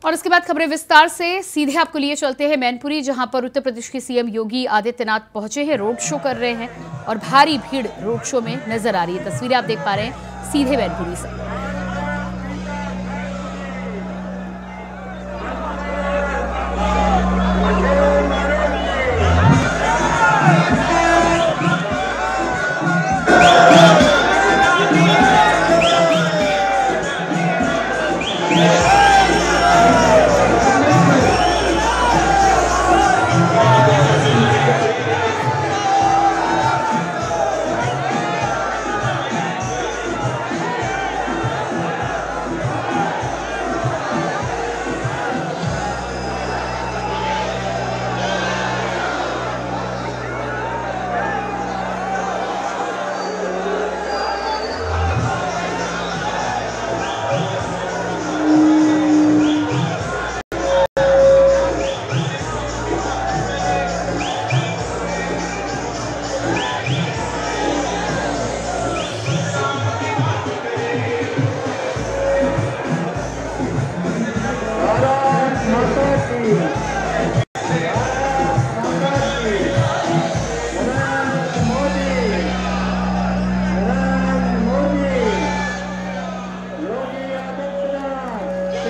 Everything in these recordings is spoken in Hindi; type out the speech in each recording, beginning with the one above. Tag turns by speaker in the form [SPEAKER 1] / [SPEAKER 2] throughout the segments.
[SPEAKER 1] और इसके बाद खबरें विस्तार से सीधे आपको लिए चलते हैं मैनपुरी, जहां पर उत्तर प्रदेश के सीएम योगी आदित्यनाथ पहुंचे हैं, रोड शो कर रहे हैं और भारी भीड़ रोड शो में नजर आ रही है। तस्वीरें आप देख पा रहे हैं सीधे मैनपुरी से।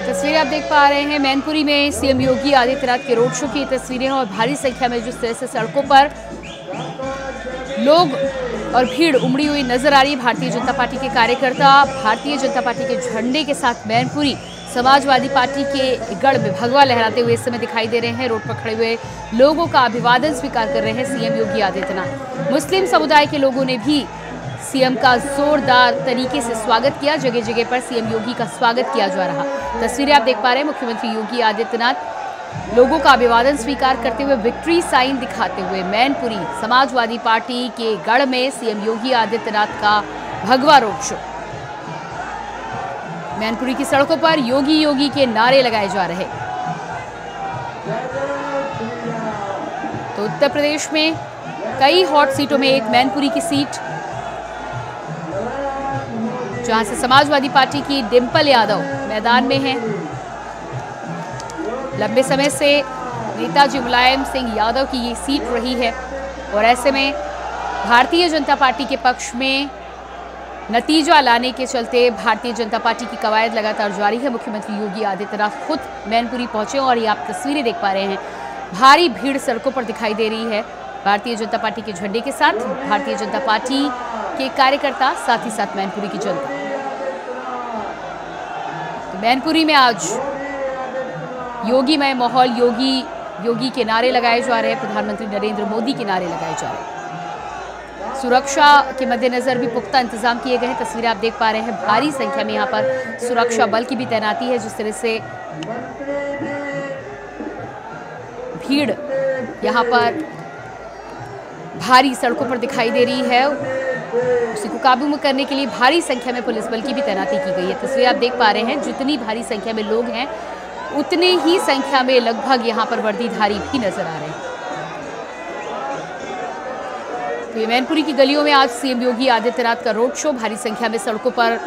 [SPEAKER 1] तस्वीरें आप देख पा रहे हैं मैनपुरी में सीएम योगी आदित्यनाथ के रोड शो की तस्वीरें हैं और भारी संख्या में जिस तरह से सड़कों पर लोग और भीड़ उमड़ी हुई नजर आ रही है। भारतीय जनता पार्टी के कार्यकर्ता भारतीय जनता पार्टी के झंडे के साथ मैनपुरी समाजवादी पार्टी के गढ़ में भगवा लहराते हुए इस समय दिखाई दे रहे हैं। रोड पर खड़े हुए लोगों का अभिवादन स्वीकार कर रहे हैं सीएम योगी आदित्यनाथ। मुस्लिम समुदाय के लोगों ने भी सीएम का जोरदार तरीके से स्वागत किया। जगह जगह पर सीएम योगी का स्वागत किया जा रहा। तस्वीरें आप देख पा रहे हैं मुख्यमंत्री योगी आदित्यनाथ लोगों का अभिवादन स्वीकार करते हुए विक्ट्री साइन दिखाते हुए मैनपुरी समाजवादी पार्टी के गढ़ में सीएम योगी आदित्यनाथ का भगवा रोड शो। मैनपुरी की सड़कों पर योगी योगी के नारे लगाए जा रहे। तो उत्तर प्रदेश में कई हॉट सीटों में एक मैनपुरी की सीट, जहां से समाजवादी पार्टी की डिंपल यादव मैदान में हैं। लंबे समय से नेताजी मुलायम सिंह यादव की ये सीट रही है और ऐसे में भारतीय जनता पार्टी के पक्ष में नतीजा लाने के चलते भारतीय जनता पार्टी की कवायद लगातार जारी है। मुख्यमंत्री योगी आदित्यनाथ खुद मैनपुरी पहुंचे और ये आप तस्वीरें देख पा रहे हैं। भारी भीड़ सड़कों पर दिखाई दे रही है भारतीय जनता पार्टी के झंडे के साथ, भारतीय जनता पार्टी के कार्यकर्ता, साथ ही साथ मैनपुरी की जनता। तो मैनपुरी में आज योगीमय माहौल, योगी योगी के नारे लगाए जा रहे हैं, प्रधानमंत्री नरेंद्र मोदी के नारे लगाए जा रहे हैं। सुरक्षा के मद्देनजर भी पुख्ता इंतजाम किए गए हैं। तस्वीरें आप देख पा रहे हैं, भारी संख्या में यहाँ पर सुरक्षा बल की भी तैनाती है। जिस तरह से भीड़ यहाँ पर भारी सड़कों पर दिखाई दे रही है, उसी को काबू में करने के लिए भारी संख्या में पुलिस बल की भी तैनाती की गई है। तस्वीरें आप देख पा रहे हैं, जितनी भारी संख्या में लोग हैं उतने ही संख्या में लगभग यहाँ पर वर्दीधारी भी नजर आ रहे हैं। तो ये मैनपुरी की गलियों में आज सीएम योगी आदित्यनाथ का रोड शो, भारी संख्या में सड़कों पर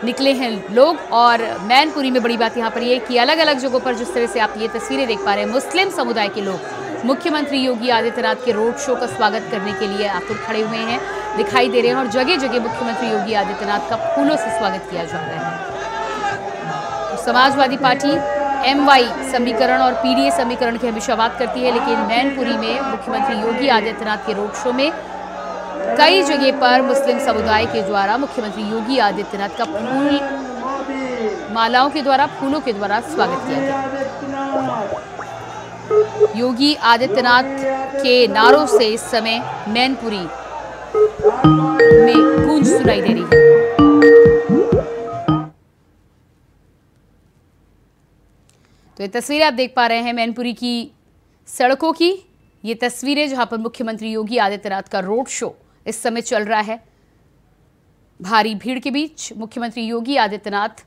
[SPEAKER 1] निकले हैं लोग। और मैनपुरी में बड़ी बात यहाँ पर ये कि अलग अलग जगहों पर जिस तरह से आप ये तस्वीरें देख पा रहे हैं, मुस्लिम समुदाय के लोग मुख्यमंत्री योगी आदित्यनाथ के रोड शो का स्वागत करने के लिए आतुर खड़े हुए हैं, दिखाई दे रहे हैं और जगह जगह मुख्यमंत्री योगी आदित्यनाथ का फूलों से स्वागत किया जा रहा है। तो समाजवादी पार्टी MY समीकरण और PDA समीकरण की हमेशा बात करती है, लेकिन मैनपुरी में मुख्यमंत्री योगी आदित्यनाथ के रोड शो में कई जगह पर मुस्लिम समुदाय के द्वारा मुख्यमंत्री योगी आदित्यनाथ का फूल मालाओं के द्वारा, फूलों के द्वारा स्वागत किया गया। योगी आदित्यनाथ के नारों से इस समय मैनपुरी में गूंज सुनाई दे रही है। तो ये तस्वीरें आप देख पा रहे हैं मैनपुरी की सड़कों की, ये तस्वीरें जहां पर मुख्यमंत्री योगी आदित्यनाथ का रोड शो इस समय चल रहा है। भारी भीड़ के बीच मुख्यमंत्री योगी आदित्यनाथ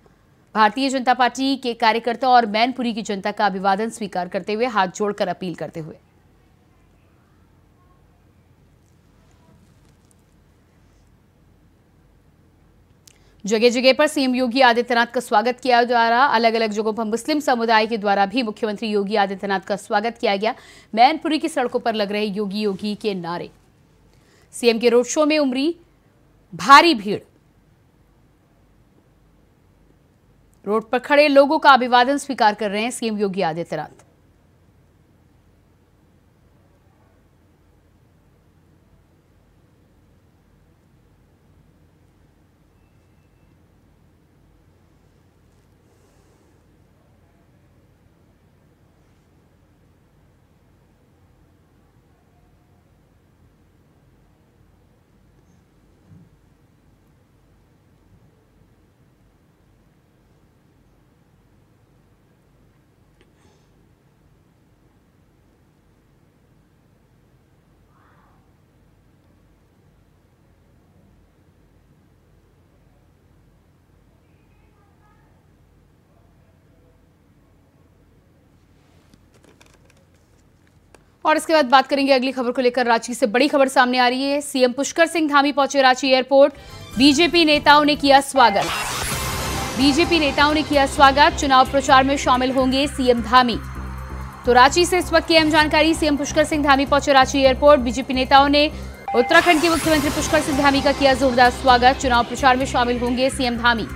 [SPEAKER 1] भारतीय जनता पार्टी के कार्यकर्ता और मैनपुरी की जनता का अभिवादन स्वीकार करते हुए, हाथ जोड़कर अपील करते हुए। जगह जगह पर सीएम योगी आदित्यनाथ का स्वागत किया जा रहा। अलग अलग जगहों पर मुस्लिम समुदाय के द्वारा भी मुख्यमंत्री योगी आदित्यनाथ का स्वागत किया गया। मैनपुरी की सड़कों पर लग रहे योगी योगी के नारे। सीएम के रोड शो में उमड़ी भारी भीड़। रोड पर खड़े लोगों का अभिवादन स्वीकार कर रहे हैं सीएम योगी आदित्यनाथ। और इसके बाद बात करेंगे अगली खबर को लेकर। रांची से बड़ी खबर सामने आ रही है। सीएम पुष्कर सिंह धामी पहुंचे रांची एयरपोर्ट। बीजेपी नेताओं ने किया स्वागत। चुनाव प्रचार में शामिल होंगे सीएम धामी। तो रांची से इस वक्त की अहम जानकारी। सीएम पुष्कर सिंह धामी पहुंचे रांची एयरपोर्ट। बीजेपी नेताओं ने उत्तराखंड के मुख्यमंत्री पुष्कर सिंह धामी का किया जोरदार स्वागत। चुनाव प्रचार में शामिल होंगे सीएम धामी।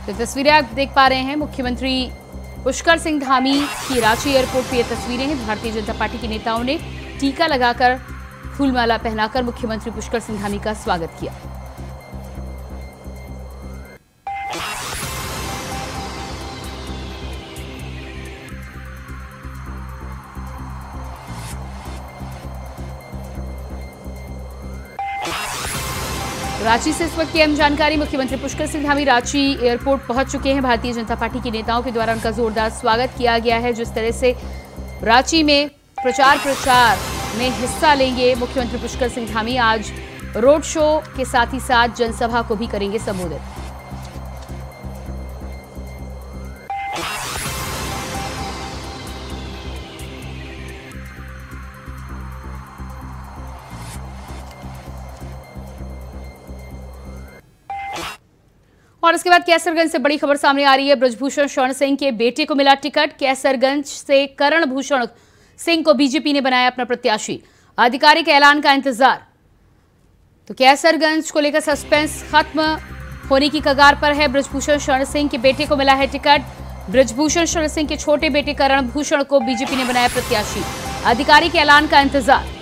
[SPEAKER 1] तो तस्वीरें आप देख पा रहे हैं। मुख्यमंत्री पुष्कर सिंह धामी की रांची एयरपोर्ट पर ये तस्वीरें हैं। भारतीय जनता पार्टी के नेताओं ने टीका लगाकर फूलमाला पहनाकर मुख्यमंत्री पुष्कर सिंह धामी का स्वागत किया। रांची से इस वक्त की अहम जानकारी। मुख्यमंत्री पुष्कर सिंह धामी रांची एयरपोर्ट पहुंच चुके हैं। भारतीय जनता पार्टी के नेताओं के द्वारा उनका जोरदार स्वागत किया गया है। जिस तरह से रांची में प्रचार में हिस्सा लेंगे मुख्यमंत्री पुष्कर सिंह धामी। आज रोड शो के साथ ही साथ जनसभा को भी करेंगे संबोधित। और इसके बाद कैसरगंज से बड़ी खबर सामने आ रही है। ब्रजभूषण शरण सिंह के बेटे को मिला टिकट। कैसरगंज से करण भूषण सिंह को बीजेपी ने बनाया अपना प्रत्याशी। आधिकारिक ऐलान का इंतजार। तो कैसरगंज को लेकर सस्पेंस खत्म होने की कगार पर है। ब्रजभूषण शरण सिंह के बेटे को मिला है टिकट। ब्रजभूषण शरण सिंह के छोटे बेटे करण भूषण को बीजेपी ने बनाया प्रत्याशी। आधिकारिक ऐलान का इंतजार।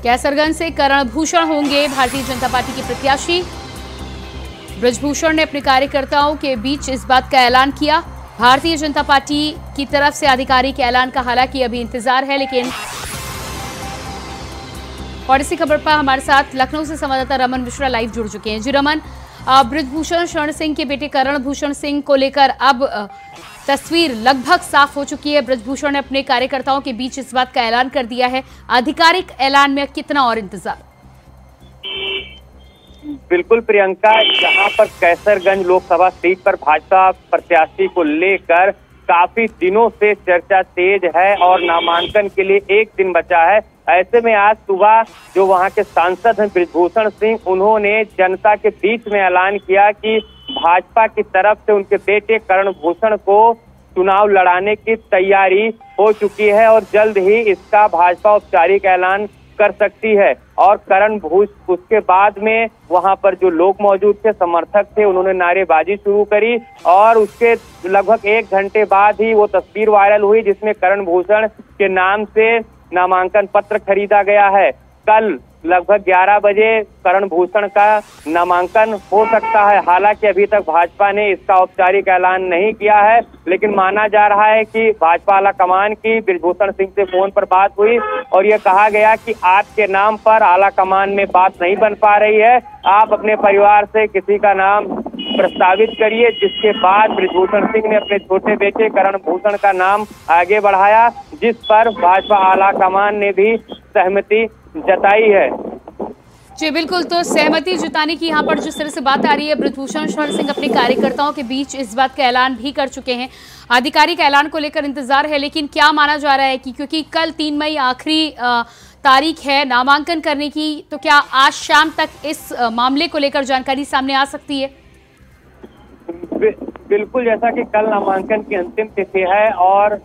[SPEAKER 1] कैसरगंज से करण भूषण होंगे भारतीय जनता पार्टी के प्रत्याशी। ब्रजभूषण ने अपने कार्यकर्ताओं के बीच इस बात का ऐलान किया। भारतीय जनता पार्टी की तरफ से आधिकारिक ऐलान का हालांकि अभी इंतजार है, लेकिन और इसी खबर पर हमारे साथ लखनऊ से संवाददाता रमन मिश्रा लाइव जुड़ चुके हैं। जी रमन, ब्रजभूषण शरण सिंह के बेटे करण भूषण सिंह को लेकर अब तस्वीर लगभग साफ हो चुकी है। ब्रजभूषण ने अपने कार्यकर्ताओं के बीच इस बात का ऐलान कर दिया है। आधिकारिक ऐलान में कितना और इंतजार?
[SPEAKER 2] बिल्कुल प्रियंका, यहाँ पर कैसरगंज लोकसभा सीट पर भाजपा प्रत्याशी को लेकर काफी दिनों से चर्चा तेज है और नामांकन के लिए एक दिन बचा है। ऐसे में आज सुबह जो वहाँ के सांसद हैं ब्रजभूषण सिंह, उन्होंने जनता के बीच में ऐलान किया कि भाजपा की तरफ से उनके बेटे करण भूषण को चुनाव लड़ाने की तैयारी हो चुकी है और जल्द ही इसका भाजपा औपचारिक ऐलान कर सकती है। और करण भूषण उसके बाद में वहां पर जो लोग मौजूद थे, समर्थक थे, उन्होंने नारेबाजी शुरू करी और उसके लगभग 1 घंटे बाद ही वो तस्वीर वायरल हुई जिसमें करण भूषण के नाम से नामांकन पत्र खरीदा गया है। कल लगभग 11 बजे करण भूषण का नामांकन हो सकता है। हालांकि अभी तक भाजपा ने इसका औपचारिक ऐलान नहीं किया है, लेकिन माना जा रहा है कि भाजपा आला कमान की ब्रजभूषण सिंह से फोन पर बात हुई और यह कहा गया कि आपके नाम पर आला कमान में बात नहीं बन पा रही है, आप अपने परिवार से किसी का नाम प्रस्तावित करिए। जिसके बाद ब्रजभूषण सिंह ने अपने छोटे बेटे करण भूषण का नाम आगे बढ़ाया, जिस पर भाजपा आला कमान ने भी सहमति जताई है।
[SPEAKER 1] जी बिल्कुल, तो सहमति जुटाने की यहाँ पर जिस तरह से बात आ रही है, बृजभूषण शरण सिंह अपने कार्यकर्ताओं के बीच इस बात का ऐलान भी कर चुके हैं। आधिकारिक ऐलान को लेकर इंतजार है, लेकिन क्या माना जा रहा है कि क्योंकि कल 3 मई आखिरी तारीख है नामांकन करने की, तो क्या आज शाम तक इस मामले को लेकर जानकारी सामने आ सकती है?
[SPEAKER 2] बिल्कुल, जैसा कि कल नामांकन की अंतिम तिथि है और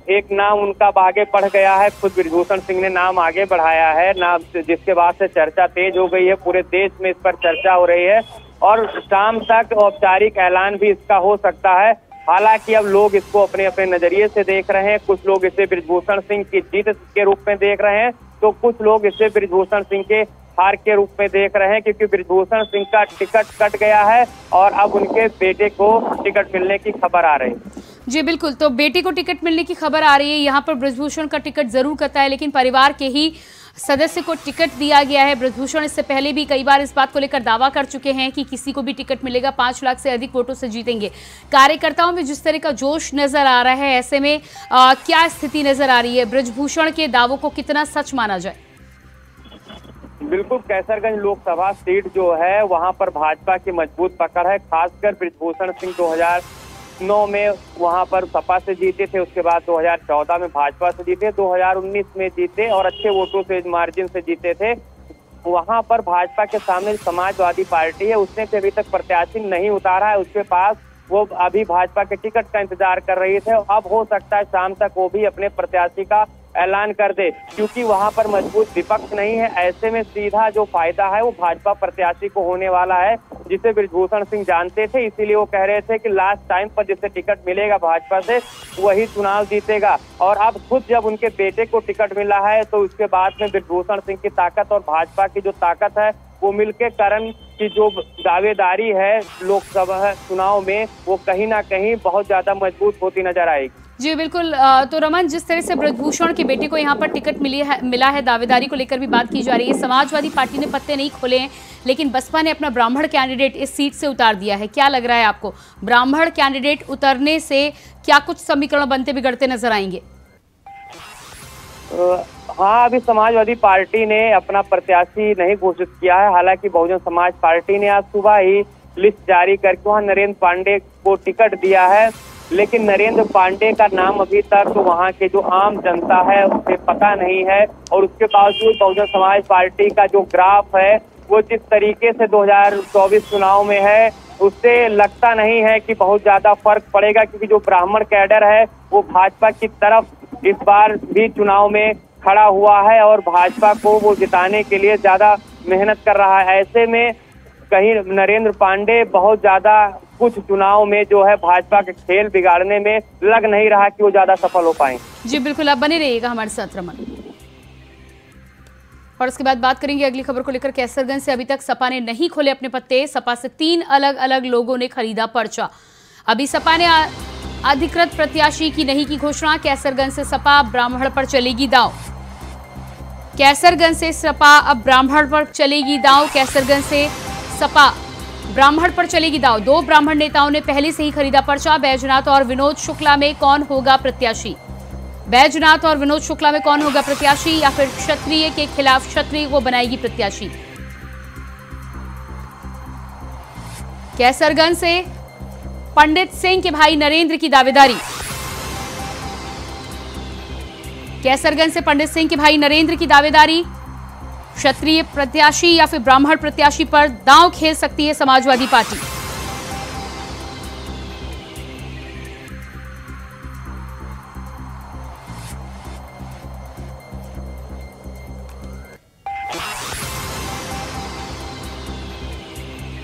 [SPEAKER 2] एक नाम उनका आगे बढ़ गया है। खुद बृजभूषण सिंह ने नाम आगे बढ़ाया है, नाम जिसके बाद से चर्चा तेज हो गई है। पूरे देश में इस पर चर्चा हो रही है और शाम तक औपचारिक ऐलान भी इसका हो सकता है। हालांकि अब लोग इसको अपने अपने नजरिए से देख रहे हैं। कुछ लोग इसे बृजभूषण सिंह की जीत के रूप में देख रहे हैं, तो कुछ लोग इसे बृजभूषण सिंह के हार के रूप में देख रहे हैं, क्योंकि बृजभूषण सिंह का टिकट कट गया है और अब उनके बेटे को टिकट मिलने की खबर आ रही है।
[SPEAKER 1] जी बिल्कुल, तो बेटे को टिकट मिलने की खबर आ रही है। यहाँ पर बृजभूषण का टिकट जरूर कटा है, लेकिन परिवार के ही सदस्य को टिकट दिया गया है। बृजभूषण इससे पहले भी कई बार इस बात को लेकर दावा कर चुके हैं कि किसी को भी टिकट मिलेगा 5 लाख से अधिक वोटों से जीतेंगे। कार्यकर्ताओं में जिस तरह का जोश नजर आ रहा है, ऐसे में क्या स्थिति नजर आ रही है? बृजभूषण के दावों को कितना सच माना जाए?
[SPEAKER 2] बिल्कुल, कैसरगंज लोकसभा सीट जो है वहां पर भाजपा की मजबूत पकड़ है। खासकर बृजभूषण सिंह 2009 में वहां पर सपा से जीते थे, उसके बाद 2014 में भाजपा से जीते, 2019 में जीते और अच्छे वोटों से मार्जिन से जीते थे। वहां पर भाजपा के सामने समाजवादी पार्टी है, उसने अभी तक प्रत्याशी नहीं उतारा है उसके पास। वो अभी भाजपा के टिकट का इंतजार कर रही थे। अब हो सकता है शाम तक वो भी अपने प्रत्याशी का ऐलान कर दे, क्योंकि वहां पर मजबूत विपक्ष नहीं है। ऐसे में सीधा जो फायदा है वो भाजपा प्रत्याशी को होने वाला है, जिसे बृजभूषण सिंह जानते थे। इसीलिए वो कह रहे थे कि लास्ट टाइम पर जिसे टिकट मिलेगा भाजपा से वही चुनाव जीतेगा। और अब खुद जब उनके बेटे को टिकट मिला है, तो उसके बाद में बृजभूषण सिंह की ताकत और भाजपा की जो ताकत है वो मिलके करण की जो दावेदारी है लोकसभा चुनाव में, वो कहीं ना कहीं बहुत ज्यादा मजबूत होती नजर आएगी।
[SPEAKER 1] जी बिल्कुल, तो रमन, जिस तरह से बृजभूषण के बेटे को यहाँ पर टिकट मिला है, दावेदारी को लेकर भी बात की जा रही है। समाजवादी पार्टी ने पत्ते नहीं खोले हैं, लेकिन बसपा ने अपना ब्राह्मण कैंडिडेट इस सीट से उतार दिया है। क्या लग रहा है आपको, ब्राह्मण कैंडिडेट उतरने से क्या कुछ समीकरण बनते बिगड़ते नजर आएंगे?
[SPEAKER 2] हाँ, अभी समाजवादी पार्टी ने अपना प्रत्याशी नहीं घोषित किया है। हालांकि बहुजन समाज पार्टी ने आज सुबह ही लिस्ट जारी करके वहाँ नरेंद्र पांडे को टिकट दिया है, लेकिन नरेंद्र पांडे का नाम अभी तक तो वहाँ के जो आम जनता है उसे पता नहीं है। और उसके बावजूद बहुजन समाज पार्टी का जो ग्राफ है वो जिस तरीके से 2024 चुनाव में है, उससे लगता नहीं है कि बहुत ज्यादा फर्क पड़ेगा, क्योंकि जो ब्राह्मण कैडर है वो भाजपा की तरफ इस बार भी चुनाव में खड़ा हुआ है और भाजपा को वो जिताने के लिए ज्यादा मेहनत कर रहा है। ऐसे में कहीं नरेंद्र पांडे बहुत ज्यादा कुछ चुनाव में जो है भाजपा के खेल बिगाड़ने में लग नहीं रहा कि वो ज्यादा सफल हो पाएंगे।
[SPEAKER 1] जी बिल्कुल, आप बने रहिएगा हमारे साथ रमन। और उसके बाद बात करेंगे अगली खबर को लेकर। कैसरगंज से अभी तक सपा ने नहीं खोले अपने पत्ते। सपा से 3 अलग अलग लोगों ने खरीदा पर्चा। अभी सपा ने अधिकृत प्रत्याशी की नहीं की घोषणा। कैसरगंज से सपा ब्राह्मण पर चलेगी दांव। कैसरगंज से सपा अब ब्राह्मण पर चलेगी दांव। कैसरगंज से सपा ब्राह्मण पर चलेगी दांव। 2 ब्राह्मण नेताओं ने पहले से ही खरीदा पर्चा। बैजनाथ और विनोद शुक्ला में कौन होगा प्रत्याशी? बैजनाथ और विनोद शुक्ला में कौन होगा प्रत्याशी, या फिर क्षत्रिय के खिलाफ क्षत्रिय को बनाएगी प्रत्याशी? कैसरगंज से पंडित सिंह के भाई नरेंद्र की दावेदारी। कैसरगंज से पंडित सिंह के भाई नरेंद्र की दावेदारी। क्षत्रिय प्रत्याशी या फिर ब्राह्मण प्रत्याशी पर दांव खेल सकती है समाजवादी पार्टी।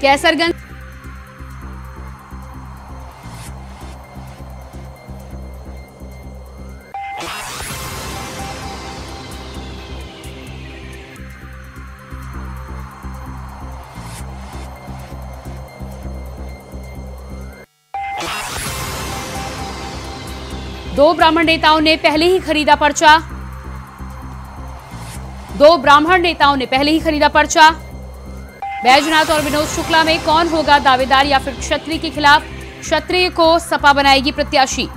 [SPEAKER 1] कैसरगंज दो ब्राह्मण नेताओं ने पहले ही खरीदा पर्चा। 2 ब्राह्मण नेताओं ने पहले ही खरीदा पर्चा। बैजनाथ और विनोद शुक्ला में कौन होगा दावेदार, या फिर क्षत्रिय के खिलाफ क्षत्रिय को सपा बनाएगी प्रत्याशी?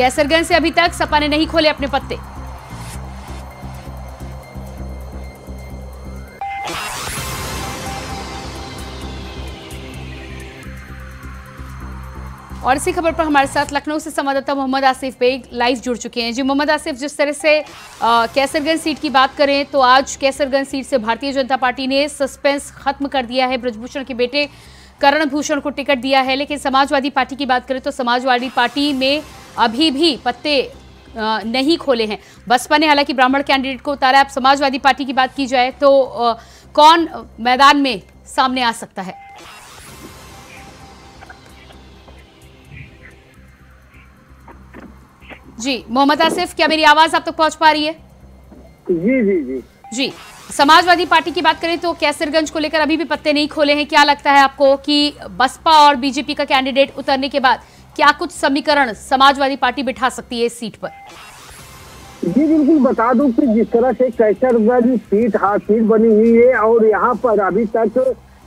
[SPEAKER 1] कैसरगंज से अभी तक सपा ने नहीं खोले अपने पत्ते। और इसी खबर पर हमारे साथ लखनऊ से संवाददाता मोहम्मद आसिफ बेग लाइव जुड़ चुके हैं। जी मोहम्मद आसिफ, जिस तरह से कैसरगंज सीट की बात करें तो आज कैसरगंज सीट से भारतीय जनता पार्टी ने सस्पेंस खत्म कर दिया है। ब्रजभूषण के बेटे करण भूषण को टिकट दिया है, लेकिन समाजवादी पार्टी की बात करें तो समाजवादी पार्टी में अभी भी पत्ते नहीं खोले हैं। बसपा ने हालांकि ब्राह्मण कैंडिडेट को उतारा। अब समाजवादी पार्टी की बात की जाए तो कौन मैदान में सामने आ सकता है? जी मोहम्मद आसिफ, क्या मेरी आवाज आप तक पहुंच पा रही है?
[SPEAKER 3] जी जी जी
[SPEAKER 1] जी, समाजवादी पार्टी की बात करें तो कैसरगंज को लेकर अभी भी पत्ते नहीं खोले हैं। क्या लगता है आपको कि बसपा और बीजेपी का कैंडिडेट उतरने के बाद क्या कुछ समीकरण समाजवादी पार्टी बिठा सकती है इस सीट पर?
[SPEAKER 3] जी बिल्कुल, बता दूं कि जिस तरह से कैसरगंज सीट सीट बनी हुई है और यहाँ पर अभी तक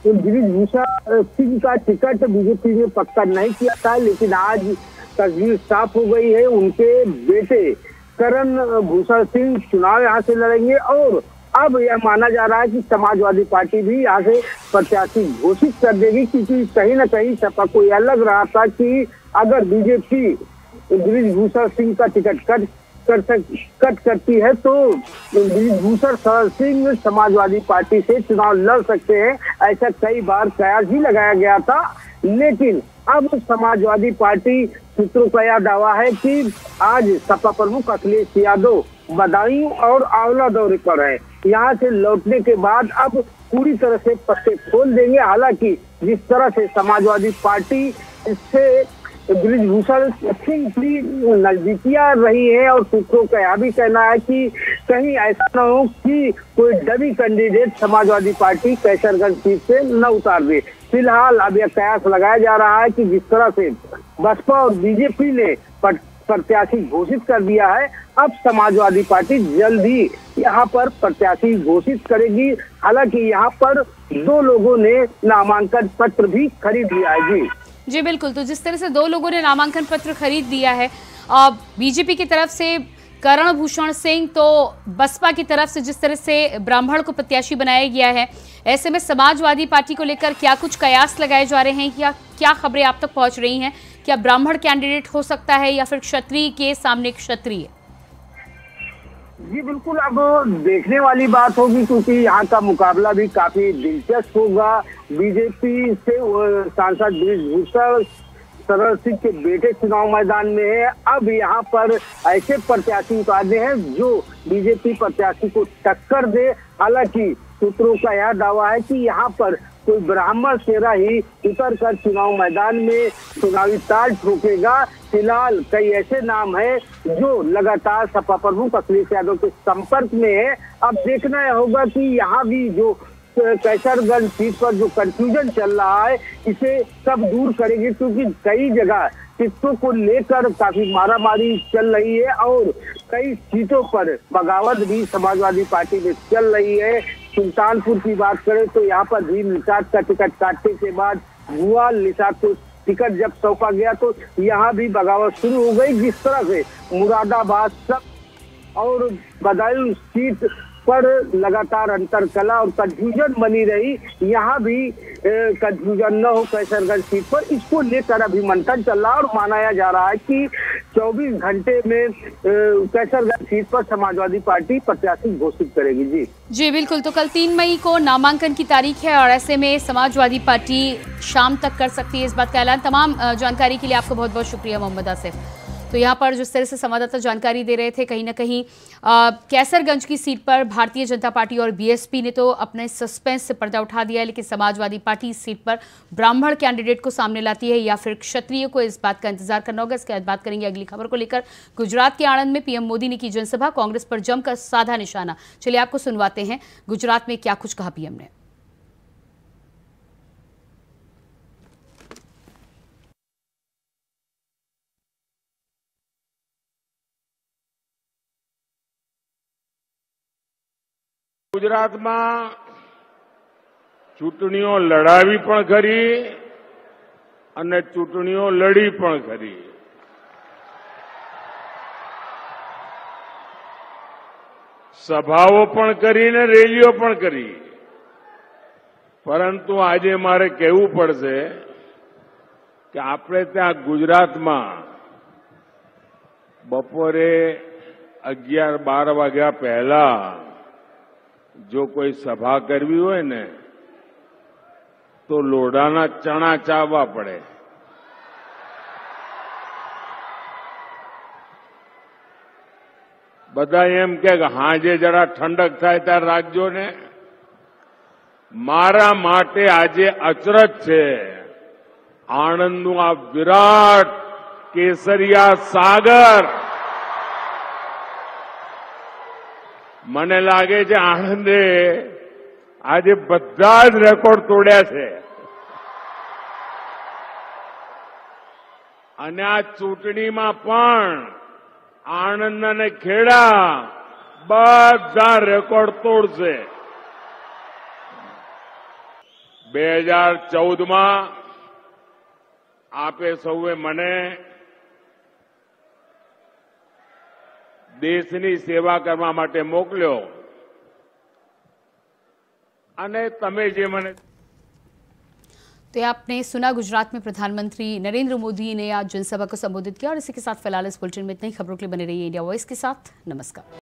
[SPEAKER 3] ब्रजभूषण सिंह का टिकट बीजेपी ने पक्का नहीं किया था, लेकिन आज तस्वीर साफ हो गई है। उनके बेटे करण भूषण सिंह चुनाव यहाँ से लड़ेंगे और अब यह माना जा रहा है कि समाजवादी पार्टी भी यहाँ से प्रत्याशी घोषित कर देगी, क्योंकि कहीं ना कहीं सपा को यह लग रहा था कि अगर बीजेपी ब्रजभूषण सिंह का टिकट कट करती है तो ब्रजभूषण सिंह समाजवादी पार्टी से चुनाव लड़ सकते हैं। ऐसा कई बार कयास भी लगाया गया था, लेकिन अब समाजवादी पार्टी सूत्रों का यह दावा है कि आज सपा प्रमुख अखिलेश यादव बदायूं और आंवला दौरे पर है। यहाँ से लौटने के बाद अब पूरी तरह से पत्ते खोल देंगे। हालांकि जिस तरह से समाजवादी पार्टी से ब्रजभूषण सिंह की नजदीकियां रही है और सूत्रों का यह भी कहना है कि कहीं ऐसा न हो कि कोई dummy candidate Samajwadi party Kaiserganj seat से न उतार दे। फिलहाल अब यह कयास लगाया जा रहा है कि जिस तरह से बसपा और बीजेपी ने प्रत्याशी घोषित कर दिया है, अब समाजवादी पार्टी जल्द ही यहाँ पर प्रत्याशी घोषित करेगी। हालांकि यहाँ पर 2 लोगों ने नामांकन पत्र भी खरीद लिया है।
[SPEAKER 1] जी बिल्कुल, तो जिस तरह से 2 लोगों ने नामांकन पत्र खरीद दिया है, बीजेपी की तरफ से करण भूषण सिंह, तो बसपा की तरफ से जिस तरह से ब्राह्मण को प्रत्याशी बनाया गया है, ऐसे में समाजवादी पार्टी को लेकर क्या कुछ कयास लगाए जा रहे हैं या क्या खबरें आप तक पहुंच रही हैं? क्या ब्राह्मण कैंडिडेट हो सकता है या फिर क्षत्रिय के सामने क्षत्रिय?
[SPEAKER 3] जी बिल्कुल, अब देखने वाली बात होगी, क्योंकि यहाँ का मुकाबला भी काफी दिलचस्प होगा। बीजेपी से सांसद ब्रजभूषण सिंह के बेटे चुनाव मैदान में है। अब यहाँ पर ऐसे प्रत्याशी उतारने हैं जो बीजेपी प्रत्याशी को टक्कर दे। हालांकि सूत्रों का यह दावा है कि यहाँ पर कोई ब्राह्मण चेहरा ही उतर कर चुनाव मैदान में चुनावी ताल ठोकेगा। फिलहाल कई ऐसे नाम हैं जो लगातार सपा प्रमुख अखिलेश यादव के संपर्क में है। अब देखना होगा कि यहाँ भी जो कैसरगंज सीट पर जो कंफ्यूजन चल रहा है, इसे कब दूर करेंगे, क्योंकि कई जगह टिकटों को लेकर काफी मारामारी चल रही है और कई सीटों पर बगावत भी समाजवादी पार्टी में चल रही है। सुल्तानपुर की बात करें तो यहाँ पर भीम निषाद का टिकट काटने के बाद भुआल निषाद को टिकट जब सौंपा गया तो यहाँ भी बगावत शुरू हो गई। जिस तरह से मुरादाबाद सब और बदायूं सीट पर लगातार अंतरकला और कंफ्यूजन बनी रही, यहाँ भी कंफ्यूजन न हो कैसरगंज सीट पर, इसको लेकर अभी मंथन चल रहा है और माना जा रहा है कि 24 घंटे में कैसरगंज सीट पर समाजवादी पार्टी प्रत्याशी घोषित करेगी। जी
[SPEAKER 1] बिल्कुल, तो कल 3 मई को नामांकन की तारीख है और ऐसे में समाजवादी पार्टी शाम तक कर सकती है इस बात का ऐलान। तमाम जानकारी के लिए आपको बहुत बहुत शुक्रिया मोहम्मद आसिफ। तो यहाँ पर जिस तरह से संवाददाता जानकारी दे रहे थे, कहीं ना कहीं कैसरगंज की सीट पर भारतीय जनता पार्टी और बीएसपी ने तो अपने सस्पेंस से पर्दा उठा दिया है, लेकिन समाजवादी पार्टी इस सीट पर ब्राह्मण कैंडिडेट को सामने लाती है या फिर क्षत्रिय को, इस बात का इंतजार करना होगा। इसके बाद बात करेंगे अगली खबर को लेकर। गुजरात के आणंद में पीएम मोदी ने की जनसभा, कांग्रेस पर जमकर साधा निशाना। चलिए आपको सुनवाते हैं गुजरात में क्या कुछ कहा पीएम ने।
[SPEAKER 4] ગુજરાતમાં ચૂંટણીઓ લડાવી પણ ખરી અને ચૂંટણીઓ લડી પણ ખરી. સભાઓ પણ કરી ને રેલીઓ પણ કરી, પરંતુ આજે મારે કહેવું પડશે કે આપણે ત્યાં ગુજરાતમાં બપોરે 11-12 વાગ્યા પહેલા જો કોઈ સભા કરવી હોય ને તો લોઢાના ચણા ચાવવા પડે. બધા એમ કે હાજે જરા ઠંડક થાય ત્યારે રાખજો ને. મારા માટે આજે અચરજ છે. આણંદનું આ વિરાટ કેસરિયા સાગર, મને લાગે છે આણંદે આજે બધા જ રેકોર્ડ તોડ્યા છે. અને આ ચૂંટણીમાં પણ આણંદ અને ખેડા બધા રેકોર્ડ તોડશે. 2014માં આપે સૌએ મને દેશની સેવા કરવા માટે મોકલ્યો અને તમે જે મને
[SPEAKER 1] तो ये आपने सुना गुजरात में प्रधानमंत्री नरेंद्र मोदी ने आज जनसभा को संबोधित किया। और इसी के साथ फिलहाल इस बुलेटिन में इतनी खबरों के लिए बने रहिए इंडिया वॉइस के साथ। नमस्कार।